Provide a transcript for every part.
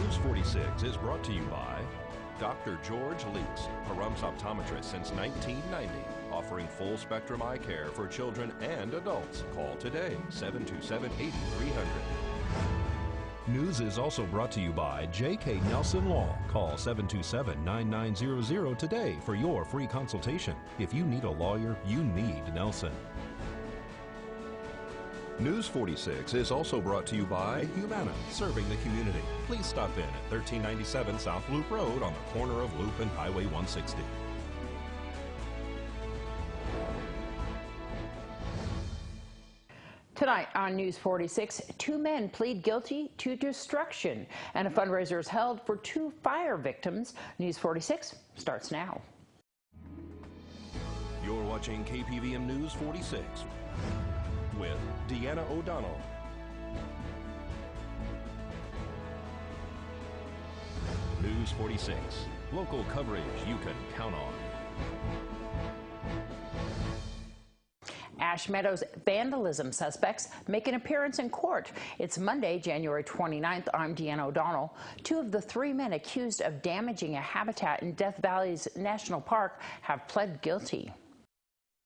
News 46 is brought to you by Dr. George Leaks, Pahrumps optometrist since 1990, offering full-spectrum eye care for children and adults. Call today, 727-8300. News is also brought to you by J.K. Nelson Law. Call 727-9900 today for your free consultation. If you need a lawyer, you need Nelson. News 46 is also brought to you by Humana, serving the community. Please stop in at 1397 South Loop Road on the corner of Loop and Highway 160. Tonight on News 46, 2 men plead guilty to destruction, and a fundraiser is held for 2 fire victims. News 46 starts now. You're watching KPVM News 46 with Deanna O'Donnell. News 46, local coverage you can count on. Ash Meadows vandalism suspects make an appearance in court. It's Monday, January 29th. I'm Deanna O'Donnell. 2 of the 3 men accused of damaging a habitat in Death Valley's National Park have pled guilty.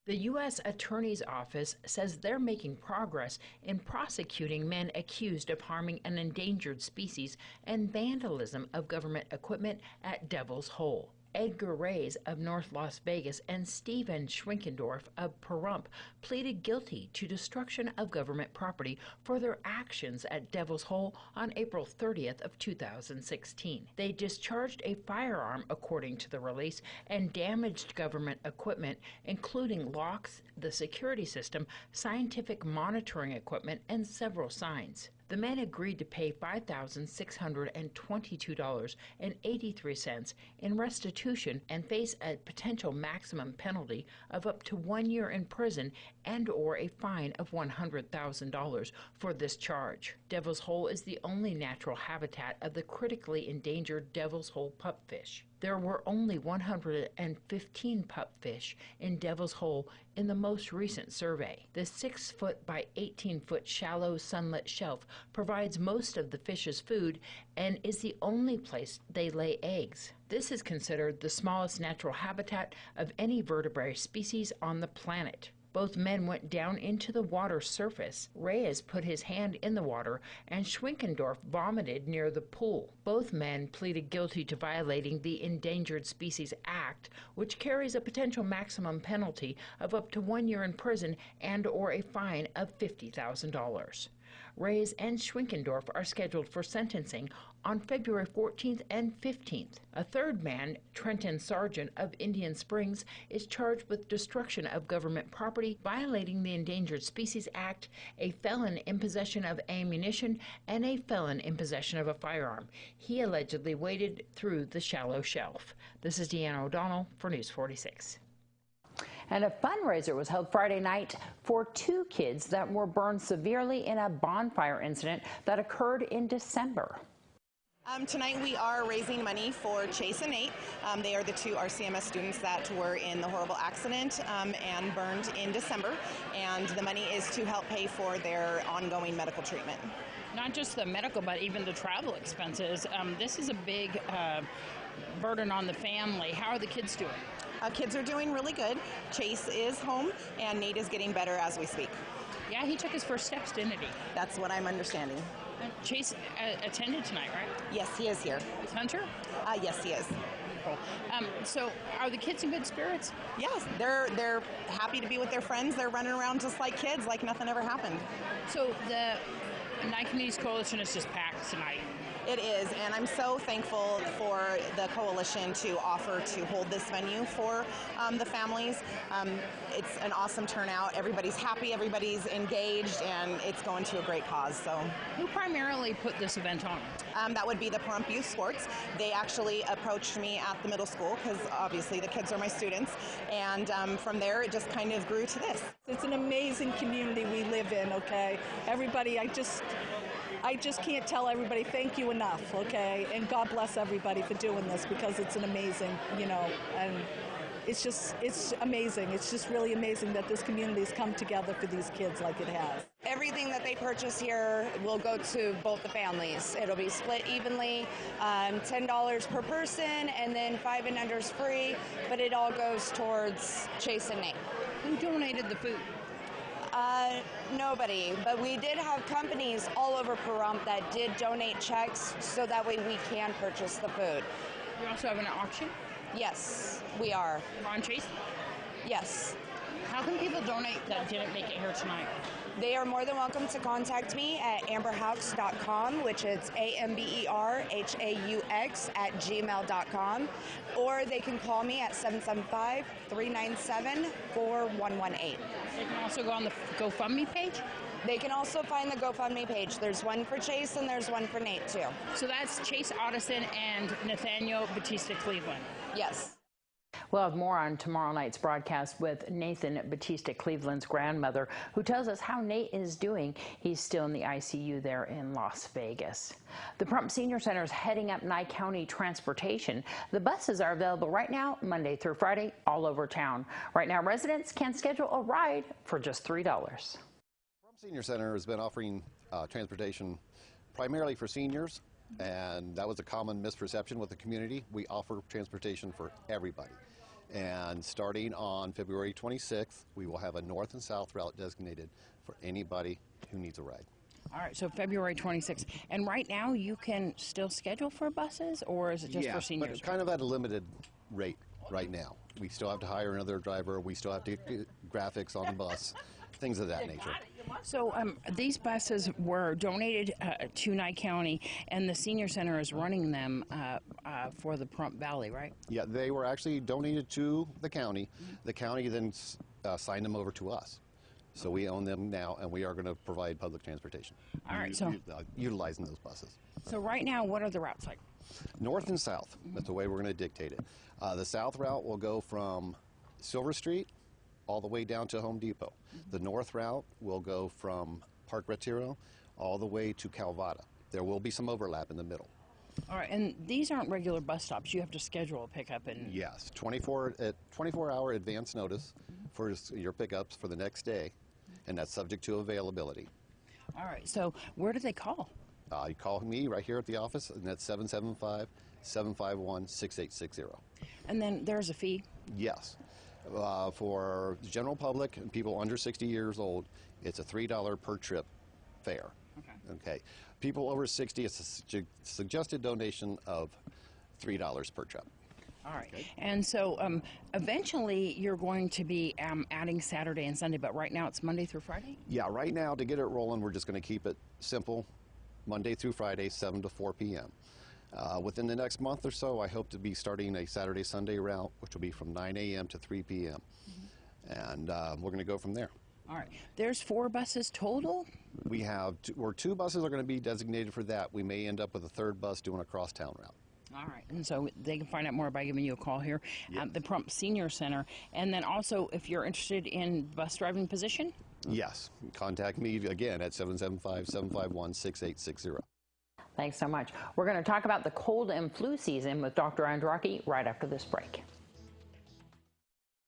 The U.S. Attorney's Office says they're making progress in prosecuting men accused of harming an endangered species and vandalism of government equipment at Devil's Hole. Edgar Reyes of North Las Vegas and Stephen Schwinkendorf of Pahrump pleaded guilty to destruction of government property for their actions at Devil's Hole on April 30th of 2016. They discharged a firearm, according to the release, and damaged government equipment, including locks, the security system, scientific monitoring equipment, and several signs. The men agreed to pay $5,622.83 in restitution and face a potential maximum penalty of up to 1 year in prison and/or a fine of $100,000 for this charge. Devil's Hole is the only natural habitat of the critically endangered Devil's Hole pupfish. There were only 115 pupfish in Devil's Hole in the most recent survey. The 6-foot by 18-foot shallow sunlit shelf provides most of the fish's food and is the only place they lay eggs. This is considered the smallest natural habitat of any vertebrate species on the planet. Both men went down into the water surface. Reyes put his hand in the water, and Schwinkendorf vomited near the pool. Both men pleaded guilty to violating the Endangered Species Act, which carries a potential maximum penalty of up to 1 year in prison and/or a fine of $50,000. Reyes and Schwinkendorf are scheduled for sentencing on February 14th and 15th. A third man, Trenton Sargent of Indian Springs, is charged with destruction of government property, violating the Endangered Species Act, a felon in possession of ammunition, and a felon in possession of a firearm. He allegedly waded through the shallow shelf. This is Deanna O'Donnell for News 46. And a fundraiser was held Friday night for 2 kids that were burned severely in a bonfire incident that occurred in December. Tonight we are raising money for Chase and Nate. They are the 2 RCMS students that were in the horrible accident and burned in December, and the money is to help pay for their ongoing medical treatment. Not just the medical, but even the travel expenses. This is a big burden on the family. How are the kids doing? Kids are doing really good. Chase is home, and Nate is getting better as we speak. Yeah, he took his first steps, didn't he? That's what I'm understanding. Chase attended tonight, right? Yes, he is here. Is Hunter? Yes, he is. Cool. So are the kids in good spirits? Yes, they're happy to be with their friends. They're running around just like kids, like nothing ever happened. So the Night Communities Coalition is just packed tonight. It is, and I'm so thankful for the coalition to offer to hold this venue for the families. It's an awesome turnout. Everybody's happy, everybody's engaged, and it's going to a great cause. So, who primarily put this event on? That would be the Pahrump Youth Sports. They actually approached me at the middle school because obviously the kids are my students, and from there it just kind of grew to this. It's an amazing community we live in. Okay, everybody, I just can't tell everybody thank you enough, okay? And God bless everybody for doing this, because it's an amazing, and it's amazing. It's just really amazing that this community's come together for these kids like it has. Everything that they purchase here will go to both the families. It'll be split evenly, $10 per person, and then 5 and under is free, but it all goes towards Chase and Nate. Who donated the food? Nobody, but we did have companies all over Pahrump that did donate checks so that way we can purchase the food. You also have an auction Yes, we are. on Chase? Yes. How can people donate that didn't make it here tonight? They are more than welcome to contact me at amberhaux.com, which is AMBERHAUX@gmail.com, or they can call me at 775-397-4118. They can also go on the GoFundMe page? They can also find the GoFundMe page. There's one for Chase and there's one for Nate too. So that's Chase Otteson and Nathaniel Batista Cleveland. Yes. We'll have more on tomorrow night's broadcast with Nathan Batista Cleveland's grandmother, who tells us how Nate is doing. He's still in the ICU there in Las Vegas. The Pahrump Senior Center is heading up Nye County transportation. The buses are available right now, Monday through Friday, all over town. Right now, residents can schedule a ride for just $3. Pahrump Senior Center has been offering transportation primarily for seniors, and that was a common misperception with the community. We offer transportation for everybody. And starting on February 26th, we will have a north and south route designated for anybody who needs a ride. All right, so February 26th. And right now, you can still schedule for buses, or is it just for seniors? But kind of at a limited rate right now. We still have to hire another driver. We still have to get graphics on the bus, things of that nature. So these buses were donated to Nye County, and the Senior Center is running them for the Pahrump Valley, right? Yeah, they were actually donated to the county. The county then signed them over to us. So we own them now, and we are going to provide public transportation. All right, so utilizing those buses. So right now, what are the routes like? North and south. That's the way we're going to dictate it. The south route will go from Silver Street all the way down to Home Depot. The north route will go from Park Retiro all the way to Calvada. There will be some overlap in the middle. All right, and these aren't regular bus stops. You have to schedule a pickup and... Yes, 24-hour advance notice for your pickups for the next day, and that's subject to availability. All right, so where do they call? You call me right here at the office, and that's 775-751-6860. And then there's a fee? Yes. For the general public and people under 60 years old, it's a $3 per trip fare. Okay. People over 60, it's a suggested donation of $3 per trip. All right. Okay. And so eventually you're going to be adding Saturday and Sunday, but right now it's Monday through Friday? Yeah, right now to get it rolling, we're just going to keep it simple, Monday through Friday, 7 to 4 p.m. Within the next month or so, I hope to be starting a Saturday-Sunday route, which will be from 9 a.m. to 3 p.m. And we're going to go from there. All right. There's 4 buses total? We have 2 buses are going to be designated for that. We may end up with a 3rd bus doing a crosstown route. All right. And so they can find out more by giving you a call here at the Pahrump Senior Center. And then also, if you're interested in bus driving position? Yes. Contact me again at 775-751-6860. Thanks so much. We're going to talk about the cold and flu season with Dr. Andraki right after this break.